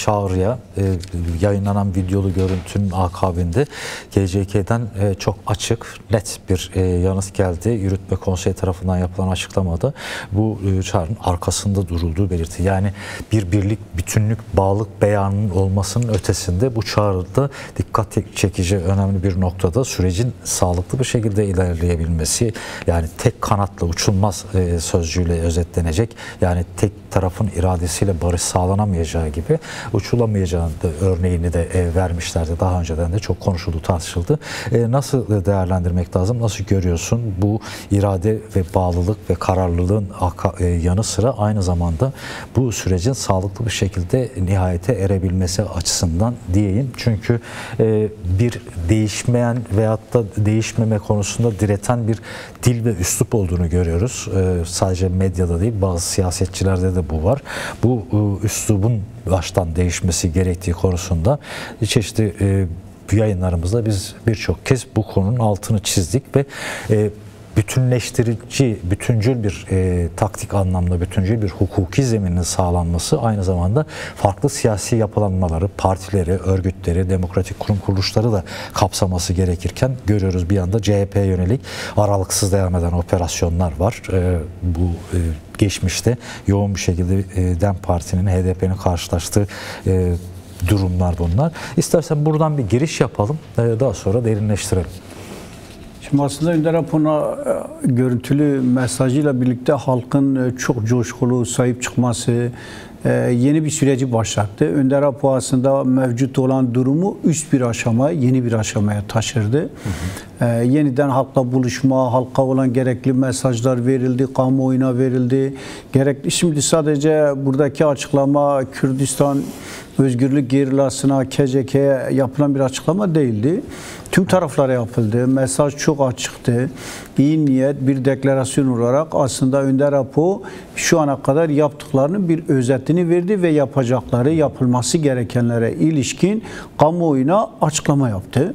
çağrıya yayınlanan videolu görüntünün akabinde GCK'den çok açık, net bir yanıt geldi. Yürütme Konseyi tarafından yapılan açıklamada bu çağrının arkasında durulduğu belirtti. Yani bir birlik, bütünlük, bağlılık beyanının olmasının ötesinde bu çağrıda dikkat çekici önemli bir noktada sürecin sağlıklı bir şekilde ilerleyebilmesi, yani tek kanatla uçulmaz sözcüğüyle özetlenecek, yani tek tarafın iradesiyle barış sağlanamayacağı gibi uçulamayacağını da örneğini de vermişlerdi. Daha önceden de çok konuşuldu, tartışıldı. Nasıl değerlendirmek lazım? Nasıl görüyorsun bu irade ve bağlılık ve kararlılığın yanı sıra aynı zamanda bu sürecin sağlıklı bir şekilde nihayete erebilmesi açısından diyeyim. Çünkü bir değişmeyen veyahut da değişmeme konusunda direten bir dil ve üslup olduğunu görüyoruz. Sadece medyada değil, bazı siyasetçilerde de bu var. Bu üslubun baştan değişmesi gerektiği konusunda çeşitli yayınlarımızda biz birçok kez bu konunun altını çizdik ve bütünleştirici, bütüncül bir taktik anlamda bütüncül bir hukuki zeminin sağlanması aynı zamanda farklı siyasi yapılanmaları, partileri, örgütleri, demokratik kurum kuruluşları da kapsaması gerekirken görüyoruz bir yanda CHP'ye yönelik aralıksız devam eden operasyonlar var. Bu geçmişte yoğun bir şekilde DEM Parti'nin, HDP'nin karşılaştığı durumlar bunlar. İstersen buradan bir giriş yapalım, daha sonra derinleştirelim. Şimdi aslında Önder Apo'na görüntülü mesajıyla birlikte halkın çok coşkulu sahip çıkması yeni bir süreci başlattı. Önder Apo aslında mevcut olan durumu üst bir aşama, yeni bir aşamaya taşırdı. Yeniden halkla buluşma, halka olan gerekli mesajlar verildi, kamuoyuna verildi. Şimdi sadece buradaki açıklama Kürdistan Özgürlük Gerilasına, KCK'ye yapılan bir açıklama değildi. Tüm taraflara yapıldı. Mesaj çok açıktı. İyi niyet bir deklarasyon olarak aslında Önder Apo şu ana kadar yaptıklarının bir özetini verdi ve yapacakları, yapılması gerekenlere ilişkin kamuoyuna açıklama yaptı.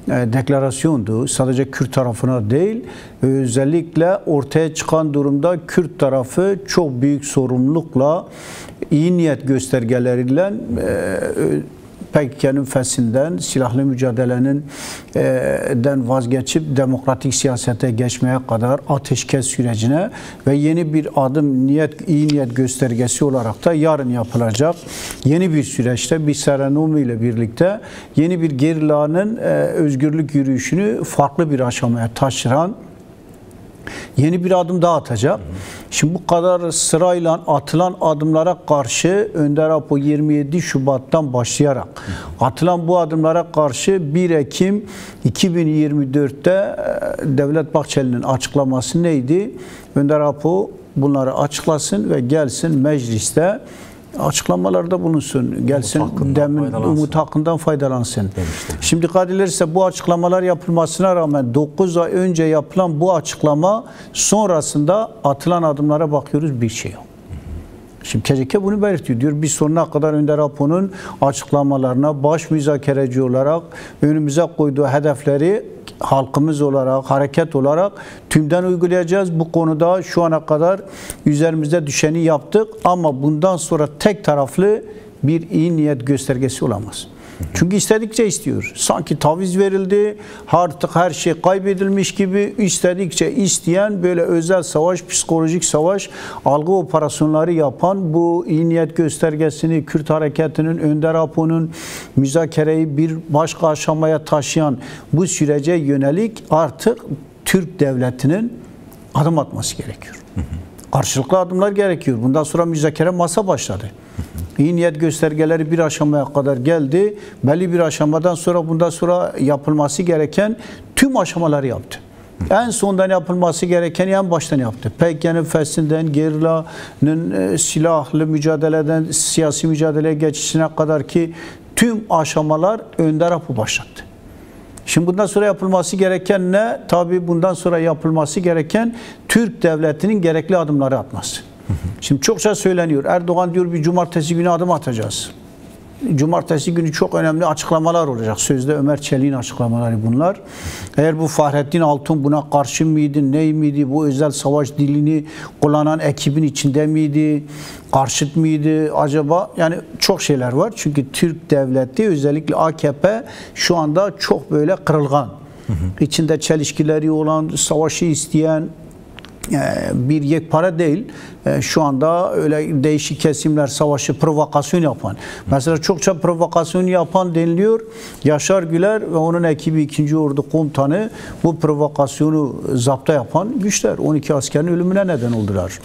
Deklarasyondu. Sadece Kürt tarafına değil, özellikle ortaya çıkan durumda Kürt tarafı çok büyük sorumlulukla, iyi niyet göstergeleriyle PKK'nın fesinden, silahlı mücadelenin vazgeçip demokratik siyasete geçmeye kadar ateşkes sürecine ve yeni bir adım iyi niyet göstergesi olarak da yarın yapılacak yeni bir süreçte bir serenum ile birlikte yeni bir gerilanın özgürlük yürüyüşünü farklı bir aşamaya taşıran yeni bir adım daha atacak. Şimdi bu kadar sırayla atılan adımlara karşı Önder Apo 27 Şubat'tan başlayarak atılan bu adımlara karşı 1 Ekim 2024'te Devlet Bahçeli'nin açıklaması neydi? Önder Apo bunları açıklasın ve gelsin mecliste açıklamalarda bulunsun. Gelsin umut hakkından faydalansın. Şimdi dikkat edilirse bu açıklamalar yapılmasına rağmen 9 ay önce yapılan bu açıklama sonrasında atılan adımlara bakıyoruz, bir şey yok. Şimdi KCK bunu belirtiyor. Diyor biz sonuna kadar Önder Apo'nun açıklamalarına baş müzakereci olarak önümüze koyduğu hedefleri halkımız olarak, hareket olarak tümden uygulayacağız. Bu konuda şu ana kadar üzerimizde düşeni yaptık ama bundan sonra tek taraflı bir iyi niyet göstergesi olamaz. Çünkü istedikçe istiyor. Sanki taviz verildi, artık her şey kaybedilmiş gibi istedikçe isteyen böyle özel savaş, psikolojik savaş, algı operasyonları yapan bu iyi niyet göstergesini Kürt hareketinin, Önder Apo'nun müzakereyi bir başka aşamaya taşıyan bu sürece yönelik artık Türk devletinin adım atması gerekiyor. Karşılıklı adımlar gerekiyor. Bundan sonra müzakere masa başladı. İyi niyet göstergeleri bir aşamaya kadar geldi. Belli bir aşamadan sonra bundan sonra yapılması gereken tüm aşamaları yaptı. En sondan yapılması gereken en baştan yaptı. PKK'nın fesinden, gerilanın silahlı mücadeleden siyasi mücadeleye geçişine kadar ki tüm aşamalar Önder Apo başlattı. Şimdi bundan sonra yapılması gereken ne? Tabii bundan sonra yapılması gereken Türk devletinin gerekli adımları atması. Şimdi çokça söyleniyor. Erdoğan diyor bir cumartesi günü adım atacağız. cumartesi günü çok önemli açıklamalar olacak. Sözde Ömer Çelik'in açıklamaları bunlar. Eğer bu Fahrettin Altun buna karşı mıydı, ney miydi, bu özel savaş dilini kullanan ekibin içinde miydi, karşıt mıydı acaba? Yani çok şeyler var. Çünkü Türk devleti, özellikle AKP şu anda çok böyle kırılgan. İçinde çelişkileri olan, savaşı isteyen bir yekpare değil. Şu anda öyle değişik kesimler savaşı provokasyon yapan. Mesela çokça provokasyon yapan deniliyor. Yaşar Güler ve onun ekibi 2. Ordu Komutanı bu provokasyonu zapta yapan güçler. 12 askerin ölümüne neden oldular.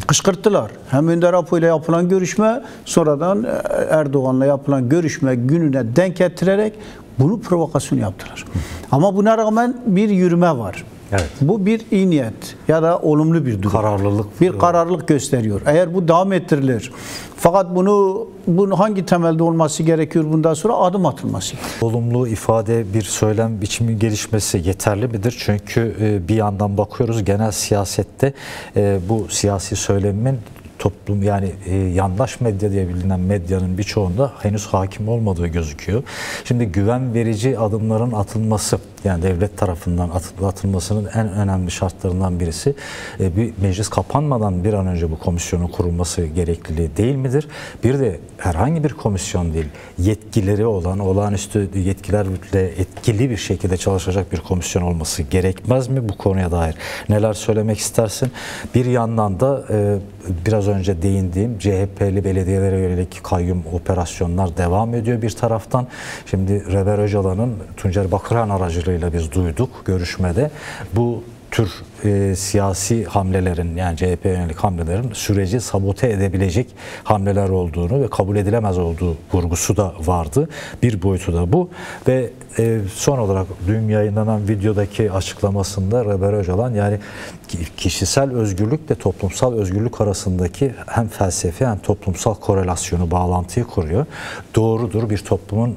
Kışkırttılar. Hem Önder Apo ile yapılan görüşme, sonradan Erdoğan'la yapılan görüşme gününe denk getirerek bunu provokasyon yaptılar. Ama buna rağmen bir yürüme var. Evet. Bu bir iyi niyet ya da olumlu bir durum. Kararlılık. Bir kararlılık gösteriyor. Eğer bu devam ettirilir. Fakat bunu hangi temelde olması gerekiyor bundan sonra? Adım atılması. Olumlu ifade, bir söylem biçimi gelişmesi yeterli midir? Çünkü bir yandan bakıyoruz genel siyasette bu siyasi söylemin toplum, yani yandaş medya diye bilinen medyanın birçoğunda henüz hakim olmadığı gözüküyor. Şimdi güven verici adımların atılması, yani devlet tarafından atılmasının en önemli şartlarından birisi bir meclis kapanmadan bir an önce bu komisyonun kurulması gerekliliği değil midir? Bir de herhangi bir komisyon değil, yetkileri olan, olağanüstü yetkilerle etkili bir şekilde çalışacak bir komisyon olması gerekmez mi? Bu konuya dair neler söylemek istersin? Bir yandan da biraz önce değindiğim CHP'li belediyelere yönelik kayyum operasyonlar devam ediyor bir taraftan. Şimdi Reber Öcalan'ın Tuncer Bakırhan aracılığıyla biz duyduk görüşmede. Bu tür siyasi hamlelerin, yani CHP'ye yönelik hamlelerin süreci sabote edebilecek hamleler olduğunu ve kabul edilemez olduğu vurgusu da vardı. Bir boyutu da bu ve son olarak dün yayınlanan videodaki açıklamasında Reber Öcalan, yani kişisel özgürlükle toplumsal özgürlük arasındaki hem felsefi hem toplumsal korelasyonu, bağlantıyı kuruyor. Doğrudur, bir toplumun,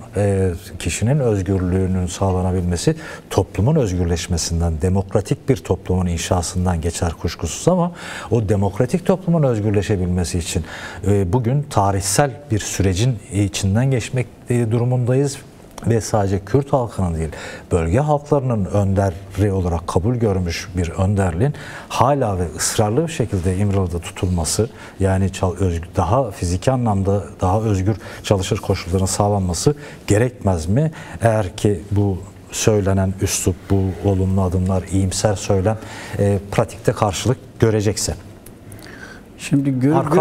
kişinin özgürlüğünün sağlanabilmesi toplumun özgürleşmesinden, demokratik bir toplumun inşasından geçer kuşkusuz, ama o demokratik toplumun özgürleşebilmesi için bugün tarihsel bir sürecin içinden geçmek durumundayız. Ve sadece Kürt halkının değil, bölge halklarının önderi olarak kabul görmüş bir önderliğin hala ve ısrarlı bir şekilde İmralı'da tutulması, yani daha fiziki anlamda daha özgür çalışır koşulların sağlanması gerekmez mi? Eğer ki bu söylenen üslup, bu olumlu adımlar, iyimser söylem pratikte karşılık görecekse. Şimdi görüp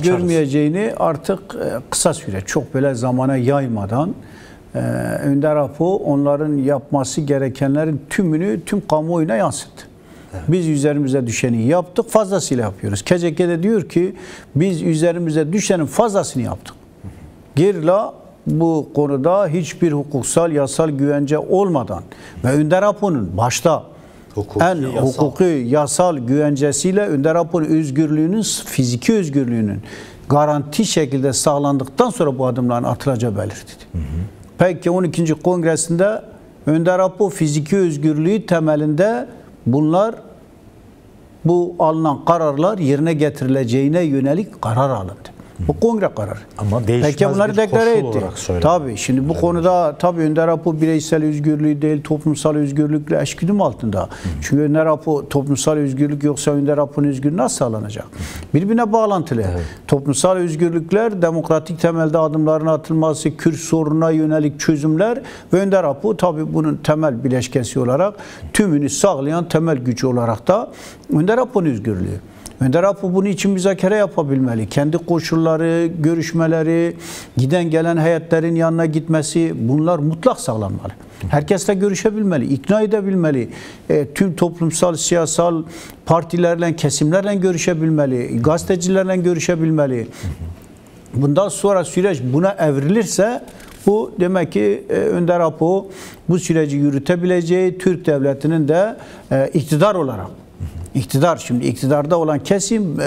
görmeyeceğini artık kısa süre, çok böyle zamana yaymadan Önder Apo onların yapması gerekenlerin tümünü tüm kamuoyuna yansıttı. Evet. Biz üzerimize düşeni yaptık, fazlasıyla yapıyoruz. KCK'de diyor ki biz üzerimize düşenin fazlasını yaptık. Gerila bu konuda hiçbir hukuksal, yasal güvence olmadan ve Önder Apo'nun başta hukuki, yasal güvencesiyle Önder Apo'nun özgürlüğünün, fiziki özgürlüğünün garanti şekilde sağlandıktan sonra bu adımların atılacağı belirtildi. Peki 12. Kongresinde Önder Apo fiziki özgürlüğü temelinde bu alınan kararlar yerine getirileceğine yönelik karar alındı. Bu kongre kararı. Ama değişmez bunları bir deklare koşul etti. olarak söyledi. Tabii şimdi bu konuda tabii Önder Apo bireysel özgürlüğü değil, toplumsal özgürlükle eşgüdüm altında. Çünkü Önder Apo toplumsal özgürlük yoksa Önder Apo'nun özgürlüğü nasıl sağlanacak? Birbirine bağlantılı. Evet. Toplumsal özgürlükler, demokratik temelde adımların atılması, Kürt sorununa yönelik çözümler ve Önder Apo tabii bunun temel bileşkesi olarak tümünü sağlayan temel güç olarak da Önder Apo'nun özgürlüğü. Önder Apo bunun için müzakere yapabilmeli. Kendi koşulları, görüşmeleri, giden gelen heyetlerin yanına gitmesi, bunlar mutlak sağlanmalı. Herkesle görüşebilmeli, ikna edebilmeli. Tüm toplumsal, siyasal partilerle, kesimlerle görüşebilmeli, gazetecilerle görüşebilmeli. Bundan sonra süreç buna evrilirse bu demek ki Önder Apo bu süreci yürütebileceği, Türk devletinin de iktidar olarak İktidar, şimdi iktidarda olan kesim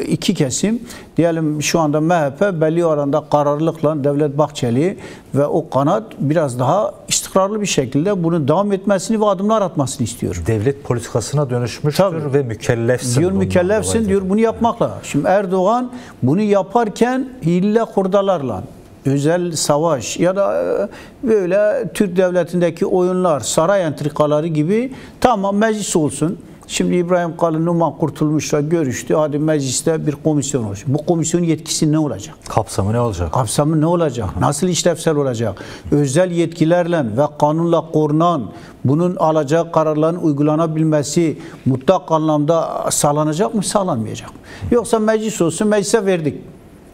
iki kesim. Diyelim şu anda MHP belli oranda kararlılıkla Devlet Bahçeli ve o kanat biraz daha istikrarlı bir şekilde bunun devam etmesini ve adımlar atmasını istiyor. Devlet politikasına dönüşmüştür Tabii. ve mükellefsin. Diyor mükellefsin diyor, bunu yapmakla. Şimdi Erdoğan bunu yaparken hile hurdalarla, özel savaş ya da böyle Türk devletindeki oyunlar, saray entrikaları gibi, tamam meclis olsun. Şimdi İbrahim Kalın, Numan Kurtulmuş'la görüştü. Hadi mecliste bir komisyon olacak. Bu komisyonun yetkisi ne olacak? Kapsamı ne olacak? Kapsamı ne olacak? Nasıl işlevsel olacak? Özel yetkilerle ve kanunla korunan, bunun alacağı kararların uygulanabilmesi mutlak anlamda sağlanacak mı, sağlanmayacak mı? Yoksa meclis olsun, meclise verdik,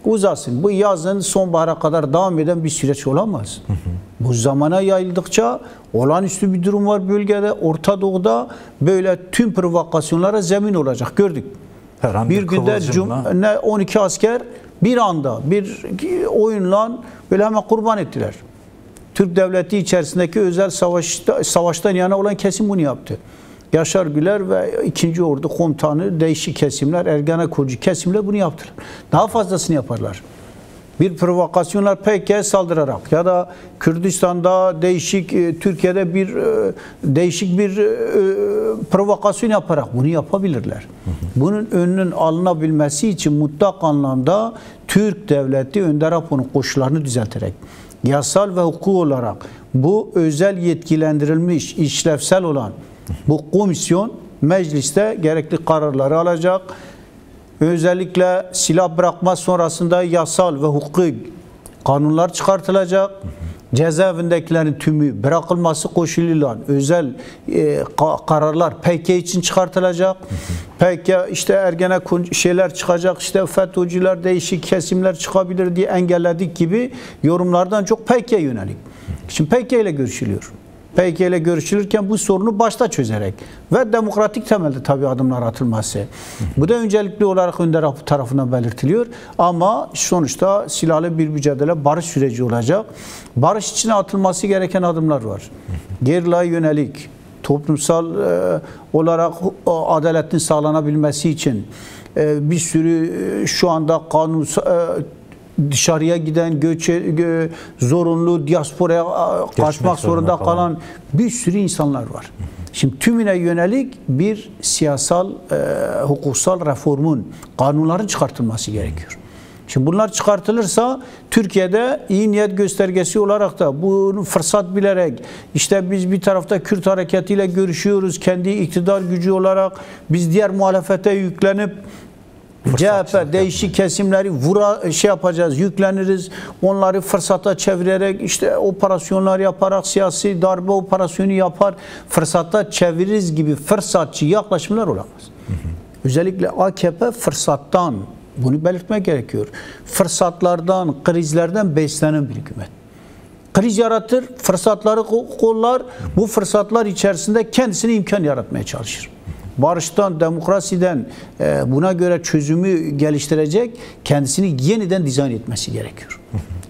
uzasın. Bu yazın sonbahara kadar devam eden bir süreç olamaz. Bu zamana yayıldıkça olağanüstü bir durum var bölgede, Orta Doğu'da böyle tüm provokasyonlara zemin olacak. Gördük. Bir günde 12 asker bir anda bir oyunla böyle hemen kurban ettiler. Türk devleti içerisindeki özel savaştan yana olan kesim bunu yaptı. Yaşar Güler ve 2. Ordu Komutanı, değişik kesimler, Ergenekoncu kesimler bunu yaptılar. Daha fazlasını yaparlar. Bir provokasyonlar PKK'ya saldırarak ya da Kürdistan'da değişik, Türkiye'de bir değişik bir provokasyon yaparak bunu yapabilirler. Bunun önünün alınabilmesi için mutlak anlamda Türk devleti Önder Apo'nun koşullarını düzelterek, yasal ve hukuki olarak bu özel yetkilendirilmiş, işlevsel olan bu komisyon mecliste gerekli kararları alacak. Özellikle silah bırakma sonrasında yasal ve hukuki kanunlar çıkartılacak. Cezaevindekilerin tümü bırakılması koşuluyla özel kararlar PKK için çıkartılacak. PKK işte Ergenekon şeyler çıkacak, işte FETÖ'cüler, değişik kesimler çıkabilir diye engelledik gibi yorumlardan çok PKK'ya yönelik. Şimdi PKK ile görüşülüyor. PKK ile görüşülürken bu sorunu başta çözerek ve demokratik temelde tabii adımlar atılması. Bu da öncelikli olarak Önder Apo tarafından belirtiliyor. Ama sonuçta silahlı bir mücadele, barış süreci olacak. Barış için atılması gereken adımlar var. Gerilaya yönelik, toplumsal olarak adaletin sağlanabilmesi için bir sürü şu anda kanun dışarıya giden, zorunlu diasporaya kaçmak zorunda kalan bir sürü insanlar var. Şimdi tümüne yönelik bir siyasal, hukuksal reformun, kanunların çıkartılması gerekiyor. Şimdi bunlar çıkartılırsa Türkiye'de iyi niyet göstergesi olarak da bunu fırsat bilerek, işte biz bir tarafta Kürt hareketiyle görüşüyoruz, kendi iktidar gücü olarak biz diğer muhalefete yüklenip CHP değişik kesimleri yapacağız, yükleniriz. Onları fırsata çevirerek, işte operasyonlar yaparak, siyasi darbe operasyonu yapar, fırsata çeviririz gibi fırsatçı yaklaşımlar olamaz. Özellikle AKP fırsattan, bunu belirtmek gerekiyor, fırsatlardan, krizlerden beslenen bir hükümet. Kriz yaratır, fırsatları kollar, bu fırsatlar içerisinde kendisine imkan yaratmaya çalışır. Barıştan, demokrasiden buna göre çözümü geliştirecek, kendisini yeniden dizayn etmesi gerekiyor.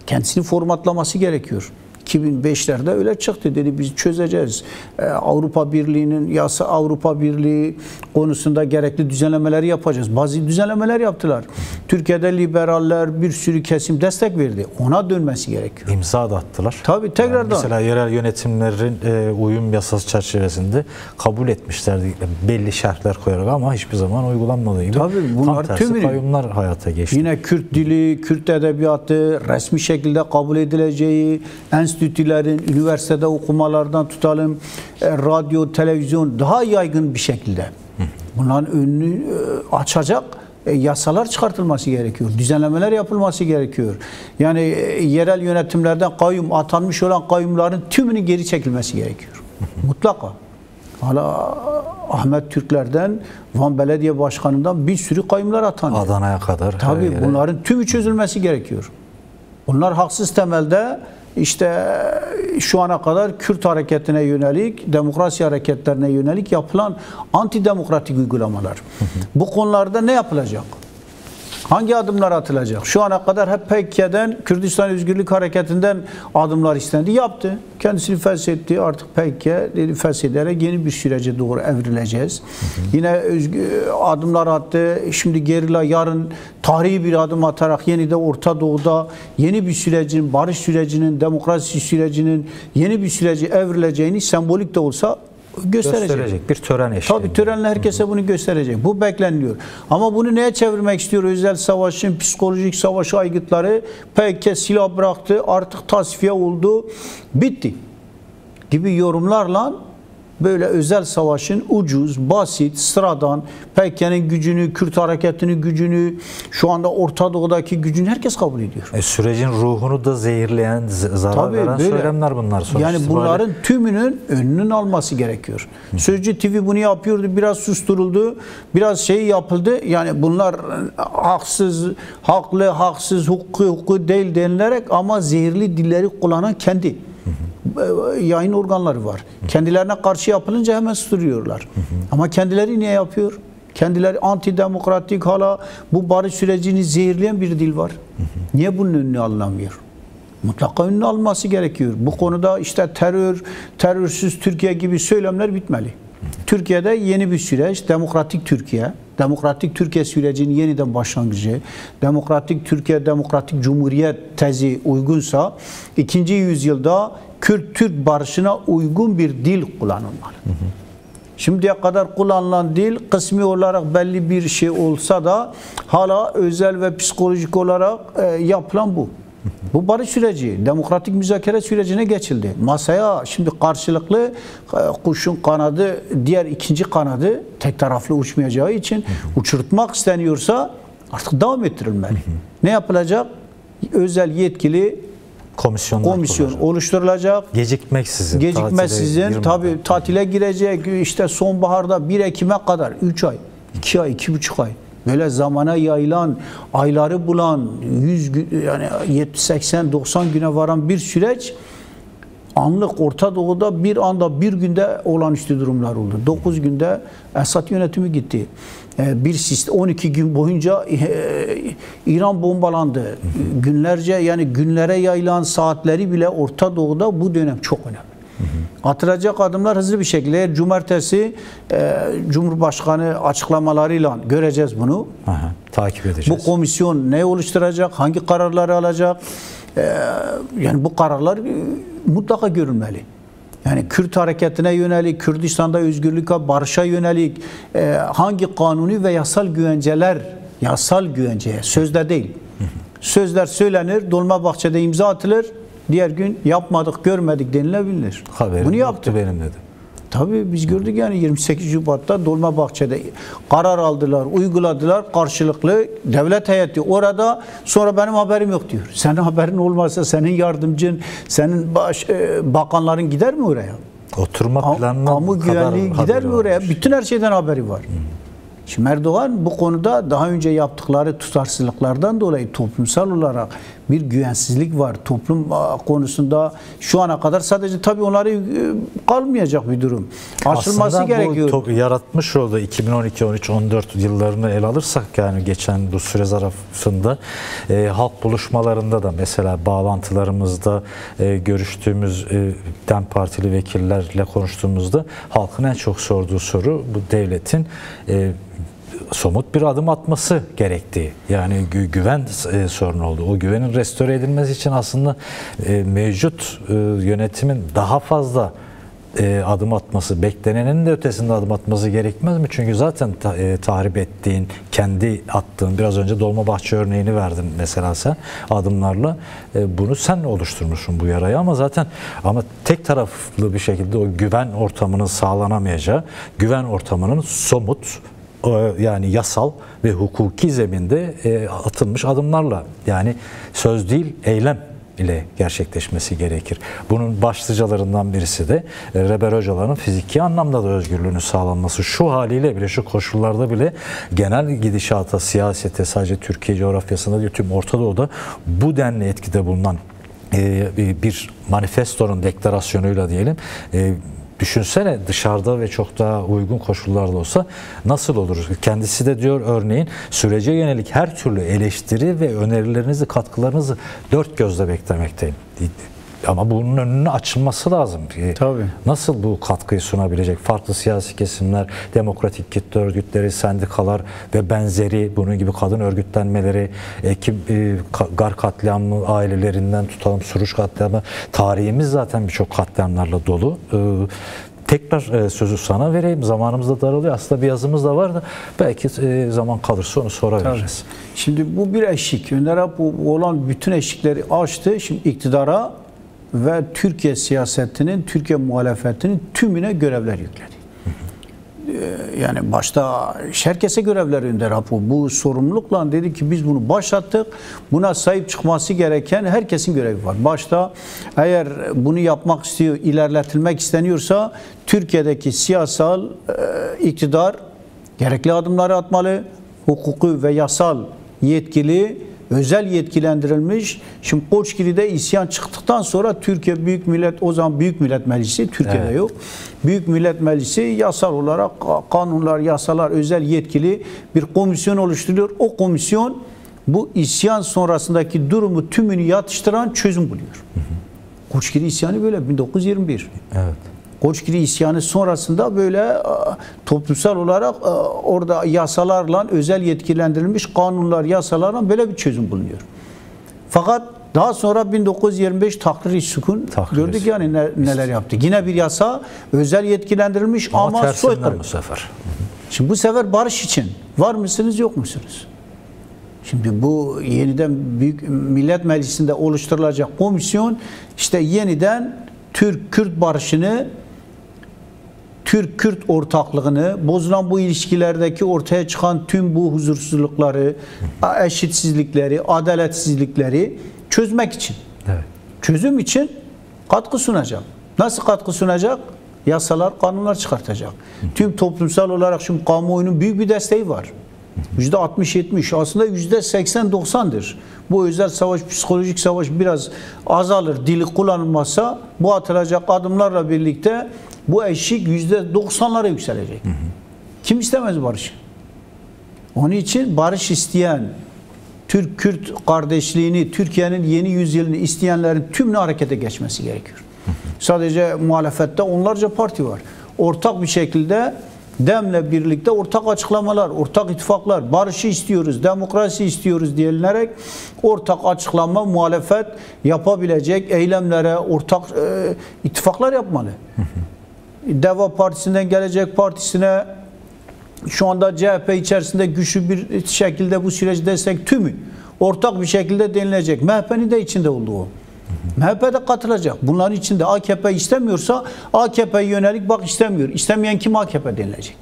Kendisini formatlaması gerekiyor. 2005'lerde öyle çıktı, dedi biz çözeceğiz. Avrupa Birliği'nin Avrupa Birliği konusunda gerekli düzenlemeleri yapacağız. Bazı düzenlemeler yaptılar. Türkiye'de liberaller, bir sürü kesim destek verdi. Ona dönmesi gerekiyor. İmza da attılar. Tabii tekrardan. Yani mesela yerel yönetimlerin uyum yasası çerçevesinde kabul etmişlerdi belli şartlar koyarak ama hiçbir zaman uygulanmadığı gibi. Tabii bunlar tümünü kayyumlar hayata geçti. Yine Kürt dili, Kürt edebiyatı resmi şekilde kabul edileceği, enstitülerin, üniversitede okumalardan tutalım, radyo, televizyon daha yaygın bir şekilde bunların önünü açacak yasalar çıkartılması gerekiyor. Düzenlemeler yapılması gerekiyor. Yani yerel yönetimlerden kayyum, atanmış olan kayyumların tümünün geri çekilmesi gerekiyor. Mutlaka. Hala Ahmet Türkler'den, Van Belediye Başkanı'ndan bir sürü kayyumlar atanıyor. Adana'ya kadar. Tabii bunların tümü çözülmesi gerekiyor. Bunlar haksız temelde işte şu ana kadar Kürt hareketine yönelik, demokrasi hareketlerine yönelik yapılan antidemokratik uygulamalar. Bu konularda ne yapılacak? Hangi adımlar atılacak? Şu ana kadar hep PKK'den, Kürdistan Özgürlük Hareketi'nden adımlar istendi. Yaptı. Kendisini feshetti. Artık PKK dedi, feshederek yeni bir sürece doğru evrileceğiz. Yine adımlar attı. Şimdi gerilla yarın tarihi bir adım atarak yeni de Orta Doğu'da yeni bir sürecin, barış sürecinin, demokrasi sürecinin yeni bir sürece evrileceğini sembolik de olsa gösterecek. Bir tören eşliğinde. Tabii törenle herkese bunu gösterecek. Bu bekleniliyor. Ama bunu neye çevirmek istiyor? Özel savaşın, psikolojik savaş aygıtları PKK silah bıraktı, artık tasfiye oldu, bitti gibi yorumlarla böyle özel savaşın ucuz, basit, sıradan, PKK'nın gücünü, Kürt hareketinin gücünü, şu anda Orta Doğu'daki gücünü herkes kabul ediyor. Sürecin ruhunu da zehirleyen, zarar veren söylemler bunlar sonuç Yani itibariyle. bunların tümünün önünün alması gerekiyor. Sözcü TV bunu yapıyordu, biraz susturuldu, biraz şey yapıldı. Yani bunlar haksız, haklı, haksız, hukuku değil denilerek ama zehirli dilleri kullanan kendi yayın organları var. Kendilerine karşı yapılınca hemen susturuyorlar. Ama kendileri niye yapıyor? Kendileri antidemokratik, hala bu barış sürecini zehirleyen bir dil var. Niye bunun önünü alınamıyor? Mutlaka önünü alması gerekiyor. Bu konuda işte terör, terörsüz Türkiye gibi söylemler bitmeli. Türkiye'de yeni bir süreç, demokratik Türkiye, demokratik Türkiye sürecinin yeniden başlangıcı, demokratik Türkiye, demokratik Cumhuriyet tezi uygunsa 2. yüzyılda Kürt-Türk barışına uygun bir dil kullanılmalı. Şimdiye kadar kullanılan dil kısmi olarak belli bir şey olsa da hala özel ve psikolojik olarak yapılan bu. Bu barış süreci, demokratik müzakere sürecine geçildi. Masaya şimdi karşılıklı kuşun kanadı, diğer ikinci kanadı tek taraflı uçmayacağı için uçurtmak isteniyorsa artık devam ettirilmeli. Ne yapılacak? Özel yetkili komisyon oluşturulacak. Gecikmeksizin. Tabii tatile girecek. İşte sonbaharda 1 Ekim'e kadar 3 ay, 2 ay, 2,5 ay. Böyle zamana yayılan, ayları bulan, 100 gün, yani 80, 90 güne varan bir süreç anlık Orta Doğu'da bir anda bir günde olağanüstü durumlar oldu. 9 günde Esad yönetimi gitti. 12 gün boyunca İran bombalandı. Günlerce, yani günlere yayılan saatleri bile Orta Doğu'da bu dönem çok önemli. Atılacak adımlar hızlı bir şekilde. Cumartesi Cumhurbaşkanı açıklamalarıyla göreceğiz bunu. Takip edeceğiz. Bu komisyon ne oluşturacak? Hangi kararları alacak? Yani bu kararlar mutlaka görülmeli. Yani Kürt hareketine yönelik, Kürdistan'da özgürlük, barışa yönelik hangi kanuni ve yasal güvenceye, sözde değil. Sözler söylenir, Dolmabahçe'de imza atılır, diğer gün yapmadık, görmedik denilebilir. Bunu yaptı benim dedi. Tabii biz gördük yani 28 Şubat'ta Dolmabahçe'de karar aldılar, uyguladılar karşılıklı devlet heyeti orada, sonra benim haberim yok diyor. Senin haberin olmazsa senin yardımcın, senin bakanların gider mi oraya? Oturma planına kamu güvenliği gider mi oraya? Bütün her şeyden haberi var. Şimdi Erdoğan bu konuda daha önce yaptıkları tutarsızlıklardan dolayı toplumsal olarak bir güvensizlik var. Toplum konusunda şu ana kadar sadece tabii onları kalmayacak bir durum. Aşılması gerekiyor. Bu yaratmış olduğu 2012, 13, 14 yıllarını ele alırsak, yani geçen bu süre zarfında halk buluşmalarında da mesela bağlantılarımızda görüştüğümüz DEM Partili vekillerle konuştuğumuzda halkın en çok sorduğu soru bu devletin somut bir adım atması gerektiği. Yani güven sorunu oldu. O güvenin restore edilmesi için aslında mevcut yönetimin daha fazla adım atması, beklenenin de ötesinde adım atması gerekmez mi? Çünkü zaten tahrip ettiğin, kendi attığın, biraz önce Dolmabahçe örneğini verdin mesela sen adımlarla. Bunu sen oluşturmuşsun bu yarayı, ama tek taraflı bir şekilde o güven ortamının sağlanamayacağı, güven ortamının somut, yani yasal ve hukuki zeminde atılmış adımlarla, yani söz değil eylem ile gerçekleşmesi gerekir. Bunun başlıcalarından birisi de Reber hocaların fiziki anlamda da özgürlüğünü sağlanması. Şu haliyle bile, şu koşullarda bile genel gidişata, siyasete, sadece Türkiye coğrafyasında değil, tüm Orta Doğu'da bu denli etkide bulunan bir manifestonun deklarasyonuyla diyelim düşünsene dışarıda ve çok daha uygun koşullarda olsa nasıl olur? Kendisi de diyor örneğin sürece yönelik her türlü eleştiri ve önerilerinizi, katkılarınızı dört gözle beklemekteyim. Ama bunun önünün açılması lazım. Tabii. Nasıl bu katkıyı sunabilecek? Farklı siyasi kesimler, demokratik kitle örgütleri, sendikalar ve benzeri bunun gibi kadın örgütlenmeleri, Gar katliamı ailelerinden tutalım, Suruç katliamı, tarihimiz zaten birçok katliamlarla dolu. Tekrar sözü sana vereyim. Zamanımız da daralıyor. Aslında bir yazımız da var da belki zaman kalırsa onu sonra veririz. Şimdi bu bir eşik. Önder bu olan bütün eşikleri aştı. Şimdi iktidara ve Türkiye siyasetinin, Türkiye muhalefetinin tümüne görevler yükledi. Yani başta herkese görevler Önder bu sorumlulukla dedi ki biz bunu başlattık. Buna sahip çıkması gereken herkesin görevi var. Başta eğer bunu yapmak istiyor, ilerletilmek isteniyorsa Türkiye'deki siyasal iktidar gerekli adımları atmalı. Hukuki ve yasal yetkili, özel yetkilendirilmiş. Şimdi Koçgiri'de isyan çıktıktan sonra Türkiye Büyük Millet, o zaman Büyük Millet Meclisi, Türkiye'de yok. Büyük Millet Meclisi yasal olarak kanunlar, yasalar, özel yetkili bir komisyon oluşturuyor. O komisyon bu isyan sonrasındaki durumu tümünü yatıştıran çözüm buluyor. Koçgiri isyanı böyle 1921. Evet. Koçgiri isyanı sonrasında böyle toplumsal olarak orada yasalarla, özel yetkilendirilmiş kanunlar, yasalarla böyle bir çözüm bulunuyor. Fakat daha sonra 1925 Tahrir-i Sükun gördük yani neler yaptı. Yine bir yasa, özel yetkilendirilmiş ama soykırı. Bu sefer. Şimdi bu sefer barış için var mısınız, yok musunuz? Şimdi bu yeniden Büyük Millet Meclisi'nde oluşturulacak komisyon işte yeniden Türk-Kürt barışını, Türk-Kürt ortaklığını, bozulan bu ilişkilerdeki ortaya çıkan tüm bu huzursuzlukları, eşitsizlikleri, adaletsizlikleri çözmek için, çözüm için katkı sunacak. Nasıl katkı sunacak? Yasalar, kanunlar çıkartacak. Tüm toplumsal olarak şimdi kamuoyunun büyük bir desteği var. %60-70, aslında %80-90'dır. Bu özel savaş, psikolojik savaş biraz azalır, dili kullanılmazsa bu atılacak adımlarla birlikte bu eşik %90'lara yükselecek. Kim istemez barışı? Onun için barış isteyen, Türk-Kürt kardeşliğini, Türkiye'nin yeni yüzyılını isteyenlerin tümünü harekete geçmesi gerekiyor. Sadece muhalefette onlarca parti var. Ortak bir şekilde DEM'le birlikte ortak açıklamalar, ortak ittifaklar, barışı istiyoruz, demokrasi istiyoruz denilerek ortak açıklama, muhalefet yapabilecek eylemlere ortak ittifaklar yapmalı. Deva Partisi'nden Gelecek Partisi'ne, şu anda CHP içerisinde güçlü bir şekilde bu süreci destek tümü ortak bir şekilde denilecek. MHP'nin de içinde olduğu. MHP de katılacak. Bunların içinde AKP istemiyorsa AKP'ye yönelik bak istemiyor. İstemeyen kim? AKP denilecek.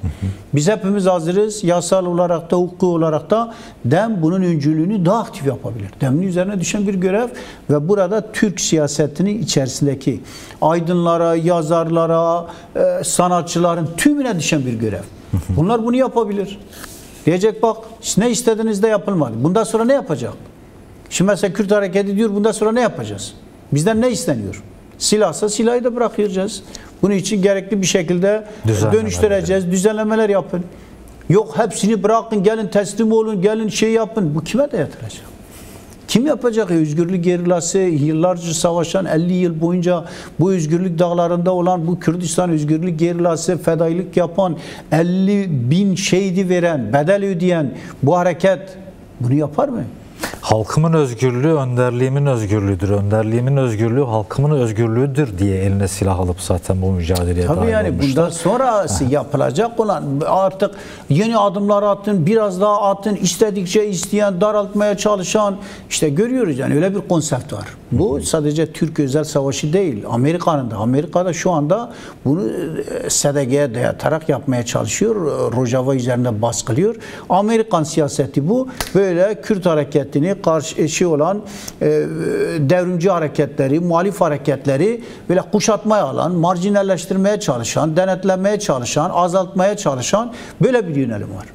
Biz hepimiz hazırız. Yasal olarak da hukuki olarak da DEM bunun öncülüğünü daha aktif yapabilir. DEM'in üzerine düşen bir görev ve burada Türk siyasetinin içerisindeki aydınlara, yazarlara, sanatçıların tümüne düşen bir görev. Bunlar bunu yapabilir. Diyecek bak ne istediğiniz de yapılmadı. Bundan sonra ne yapacak? Şimdi mesela Kürt hareketi diyor bundan sonra ne yapacağız? Bizden ne isteniyor? Silahsa silahı da bırakacağız. Bunun için gerekli bir şekilde dönüştüreceğiz. Düzenlemeler yapın. Yok hepsini bırakın, gelin teslim olun, gelin şey yapın. Bu kime dayatılacak? Kim yapacak? Özgürlük gerilası, yıllarca savaşan, 50 yıl boyunca bu özgürlük dağlarında olan bu Kürdistan özgürlük gerilası, fedailik yapan, 50.000 şehidi veren, bedel ödeyen bu hareket bunu yapar mı? Halkımın özgürlüğü önderliğimin özgürlüğüdür. Önderliğimin özgürlüğü halkımın özgürlüğüdür diye eline silah alıp zaten bu mücadeleye tabii yani olmuşlar. Bundan sonrası yapılacak olan artık yeni adımlar attın, biraz daha attın, istedikçe isteyen, daraltmaya çalışan işte görüyoruz yani öyle bir konsept var. Bu sadece Türk özel savaşı değil. Amerika'da şu anda bunu SDG'ye dayatarak yapmaya çalışıyor. Rojava üzerinde baskılıyor. Amerikan siyaseti bu. Böyle Kürt hareketini karşı olan devrimci hareketleri, muhalif hareketleri böyle kuşatmaya alan, marjinalleştirmeye çalışan, denetlemeye çalışan, azaltmaya çalışan böyle bir yönelim var.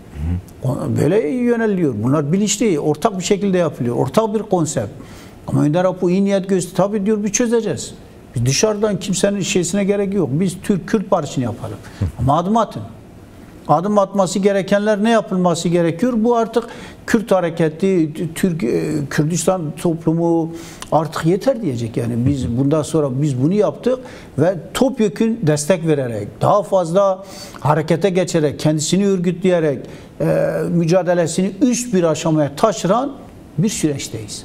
Böyle yöneliliyor. Bunlar bilinçli, ortak bir şekilde yapılıyor. Ortak bir konsept. Ama Önder Apo iyi niyet gösterdi. Tabii diyor bir çözeceğiz. Dışarıdan kimsenin şeysine gerek yok. Biz Türk-Kürt barışını yapalım. Ama adım atın. Adım atması gerekenler ne yapılması gerekiyor? Bu artık Kürt hareketi, Kürdistan toplumu artık yeter diyecek. Yani biz bundan sonra biz bunu yaptık ve topyekün destek vererek, daha fazla harekete geçerek, kendisini örgütleyerek mücadelesini üst bir aşamaya taşıran bir süreçteyiz.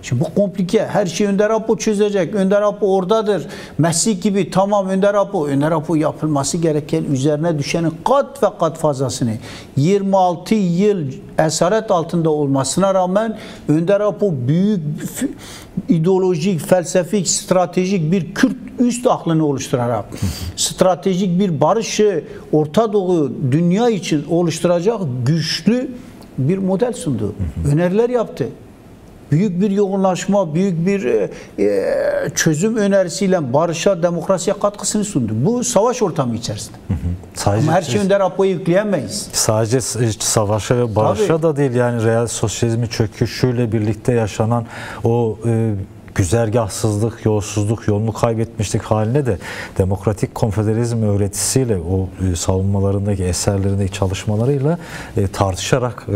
Şimdi bu komplike. Her şey Önder Apo çözecek. Önder Apo oradadır. Mesih gibi tamam Önder Apo. Önder Apo yapılması gereken üzerine düşenin kat ve kat fazlasını 26 yıl esaret altında olmasına rağmen Önder Apo büyük ideolojik, felsefik, stratejik bir Kürt üst aklını oluşturarak stratejik bir barışı Orta Doğu dünya için oluşturacak güçlü bir model sundu. Öneriler yaptı. Büyük bir yoğunlaşma, büyük bir çözüm önerisiyle barışa, demokrasiye katkısını sundu. Bu savaş ortamı içerisinde. Ama her şeyi Önder Apo'ya yükleyemeyiz. Sadece savaşa ve barışa da değil, yani real sosyalizmin çöküşüyle birlikte yaşanan o güzergahsızlık, yolsuzluk, yolunu kaybetmişlik haline de demokratik konfederalizm öğretisiyle, o savunmalarındaki, eserlerindeki çalışmalarıyla tartışarak,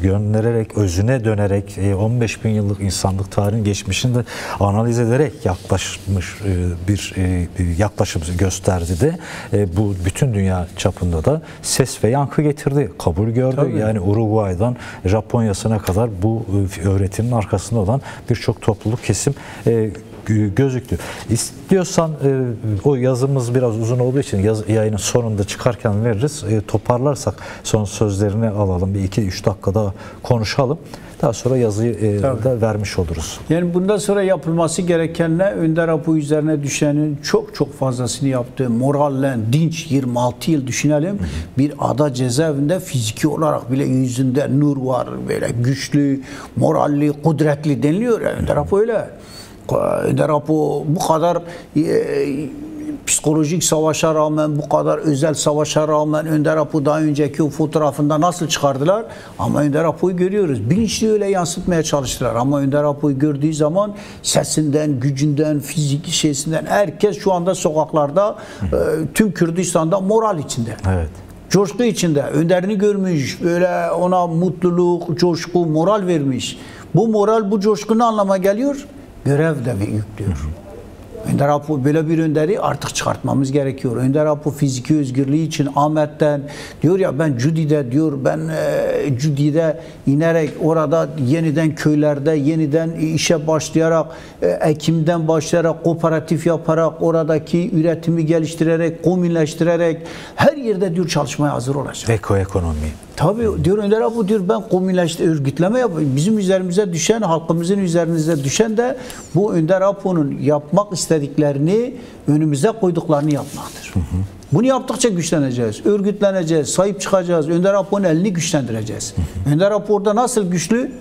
yönlererek, özüne dönerek, 15 bin yıllık insanlık tarihinin geçmişini de analiz ederek yaklaşmış bir yaklaşım gösterdi de bu bütün dünya çapında da ses ve yankı getirdi, kabul gördü. Tabii. Yani Uruguay'dan Japonya'sına kadar bu öğretinin arkasında olan birçok topluluk, kesim gözüktü. İstiyorsan o yazımız biraz uzun olduğu için yayının sonunda çıkarken veririz. Toparlarsak son sözlerini alalım. Bir 2-3 dakikada konuşalım. Daha sonra yazıyı da vermiş oluruz. Yani bundan sonra yapılması gerekenle Önder Apo üzerine düşenin çok fazlasını yaptı. Moralle, dinç 26 yıl düşünelim. Bir ada cezaevinde fiziki olarak bile yüzünde nur var. Böyle güçlü, moralli, kudretli deniliyor. Önder Apo öyle. Önder Apo bu kadar psikolojik savaşa rağmen, bu kadar özel savaşa rağmen Önder Apo daha önceki o fotoğrafında nasıl çıkardılar? Ama Önder Apo'yu görüyoruz. Bilinçli öyle yansıtmaya çalıştılar. Ama Önder Apo'yu gördüğü zaman sesinden, gücünden, fiziki şeysinden herkes şu anda sokaklarda, tüm Kürdistan'da moral içinde. Evet. Coşku içinde. Önderini görmüş. Böyle ona mutluluk, coşku, moral vermiş. Bu moral, bu coşku ne anlama geliyor? Görev de yüklüyor. Önder Apo böyle bir önderi artık çıkartmamız gerekiyor. Önder Apo fiziki özgürlüğü için Ahmet'ten diyor ya, ben Cudi'de inerek orada yeniden köylerde yeniden işe başlayarak, ekimden başlayarak, kooperatif yaparak, oradaki üretimi geliştirerek, komünleştirerek her yerde diyor çalışmaya hazır olacak. Ekonomi. Tabii diyor Önder Apo, diyor ben örgütleme yapayım. Bizim üzerimize düşen, halkımızın üzerimize düşen de bu Önder Apo'nun yapmak istediklerini, önümüze koyduklarını yapmaktır. Bunu yaptıkça güçleneceğiz, örgütleneceğiz, sahip çıkacağız. Önder Apo'nun elini güçlendireceğiz. Önder Apo orada nasıl güçlü?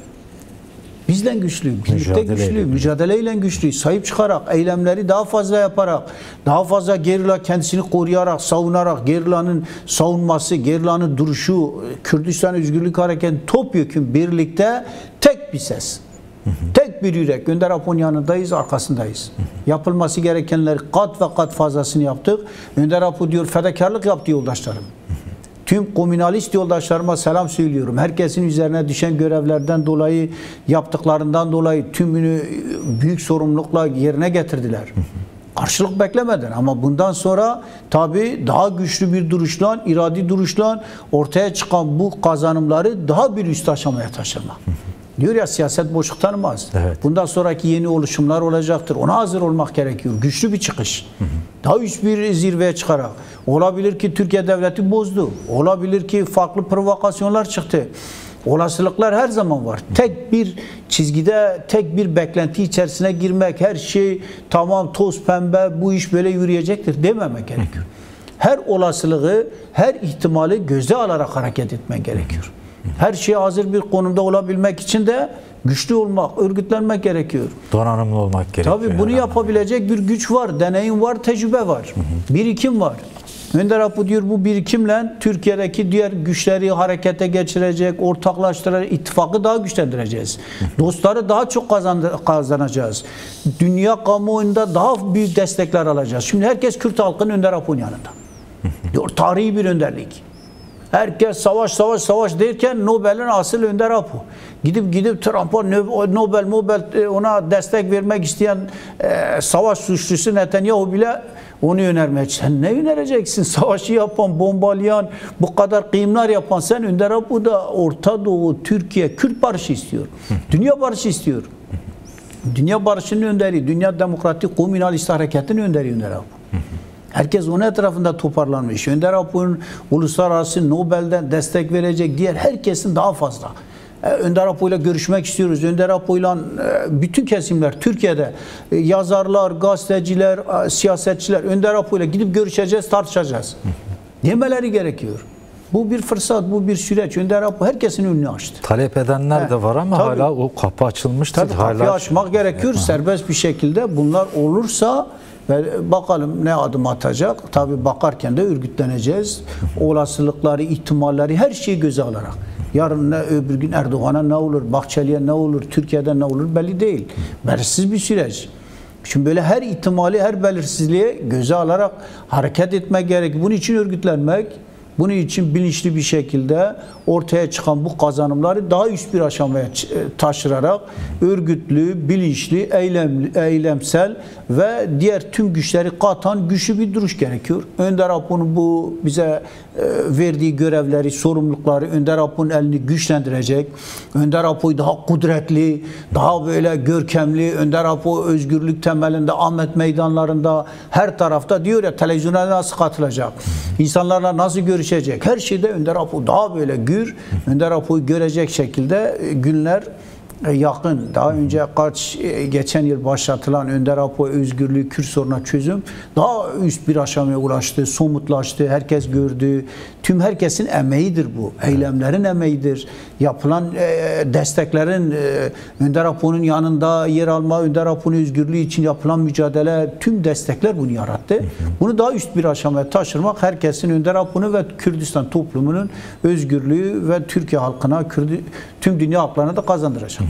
Bizden güçlü, birlikte güçlü, mücadeleyle güçlü, sahip çıkarak, eylemleri daha fazla yaparak, daha fazla gerilla kendisini koruyarak, savunarak, gerillanın savunması, gerillanın duruşu, Kürdistan Özgürlük Hareketi topyekun birlikte tek bir ses, tek bir yürek. Önder Apo'nun yanındayız, arkasındayız. Yapılması gerekenleri kat ve kat fazlasını yaptık. Önder Apo diyor, fedakarlık yaptı yoldaşlarım. Tüm komünalist yoldaşlarıma selam söylüyorum. Herkesin üzerine düşen görevlerden dolayı, yaptıklarından dolayı tümünü büyük sorumlulukla yerine getirdiler. Karşılık beklemeden, ama bundan sonra tabii daha güçlü bir duruşla, iradi duruşla ortaya çıkan bu kazanımları daha bir üst aşamaya taşımak. Diyor ya, siyaset boşluk tanımaz. Evet. Bundan sonraki yeni oluşumlar olacaktır. Ona hazır olmak gerekiyor. Güçlü bir çıkış. Daha üst bir zirveye çıkarak. Olabilir ki Türkiye devleti bozdu. Olabilir ki farklı provokasyonlar çıktı. Olasılıklar her zaman var. Tek bir çizgide, tek bir beklenti içerisine girmek, her şey tamam toz pembe, bu iş böyle yürüyecektir dememek gerekiyor. Her olasılığı, her ihtimali göze alarak hareket etmek gerekiyor. Her şeye hazır bir konumda olabilmek için de güçlü olmak, örgütlenmek gerekiyor. Donanımlı olmak gerekiyor. Tabii bunu yapabilecek bir güç var, deneyim var, tecrübe var, birikim var. Önder Apo diyor bu birikimle Türkiye'deki diğer güçleri harekete geçirecek, ortaklaştıracak, ittifakı daha güçlendireceğiz. Dostları daha çok kazanacağız. Dünya kamuoyunda daha büyük destekler alacağız. Şimdi herkes Kürt halkının Önder Apo'nun yanında. Diyor tarihi bir önderlik. Herkes savaş derken Nobel'in asıl Önder Apo. Gidip Trump'a Nobel ona destek vermek isteyen savaş suçlusu Netanyahu bile onu önermeye. Sen ne önereceksin? Savaşı yapan, bombalayan, bu kadar kıyımlar yapan sen Önder Apo da Orta Doğu, Türkiye, Kürt barışı istiyor. Dünya barışı istiyor. Dünya barışının önderi, Dünya Demokratik Komünalist Hareketi'nin önderi Önder Apo. Herkes onun etrafında toparlanmış. Önder Apo'nun uluslararası Nobel'den destek verecek diğer herkesin daha fazla. Önder Apo ile görüşmek istiyoruz. Önder Apo ile bütün kesimler Türkiye'de yazarlar, gazeteciler, siyasetçiler Önder Apo ile gidip görüşeceğiz, tartışacağız. Demeleri gerekiyor. Bu bir fırsat, bu bir süreç. Önder Apo herkesin önünü açtı. Talep edenler de var ama tabii, hala o kapı açılmış değil. Kapıyı açmak gerekiyor. Serbest bir şekilde bunlar olursa ve bakalım ne adım atacak. Tabii bakarken de örgütleneceğiz. Olasılıkları, ihtimalleri her şeyi göze alarak. Yarın öbür gün Erdoğan'a ne olur, Bahçeli'ye ne olur, Türkiye'de ne olur belli değil. Belirsiz bir süreç. Şimdi böyle her ihtimali, her belirsizliği göze alarak hareket etmek gerek. Bunun için örgütlenmek, bunun için bilinçli bir şekilde ortaya çıkan bu kazanımları daha üst bir aşamaya taşırarak örgütlü, bilinçli, eylemsel ve diğer tüm güçleri katan güçlü bir duruş gerekiyor. Önder Apo'nun bu bize verdiği görevleri, sorumlulukları Önder Apo'nun elini güçlendirecek. Önder Apo'yu daha kudretli, daha böyle görkemli, Önder Apo özgürlük temelinde Ahmet meydanlarında her tarafta diyor ya televizyona nasıl katılacak, insanlarla nasıl görüşecek, her şeyde Önder Apo daha böyle Önder Apo'yu görecek şekilde günler yakın. Daha önce geçen yıl başlatılan Önder Apo özgürlüğü, Kürt sorununa çözüm daha üst bir aşamaya ulaştı, somutlaştı, herkes gördü. Tüm herkesin emeğidir bu. Eylemlerin emeğidir. Yapılan desteklerin Önder Apo'nun yanında yer alma, Önder Apo'nun özgürlüğü için yapılan mücadele, tüm destekler bunu yarattı. Bunu daha üst bir aşamaya taşırmak herkesin Önder Apo'nun ve Kürdistan toplumunun özgürlüğü ve Türkiye halkına, tüm dünya halklarına da kazandıracak.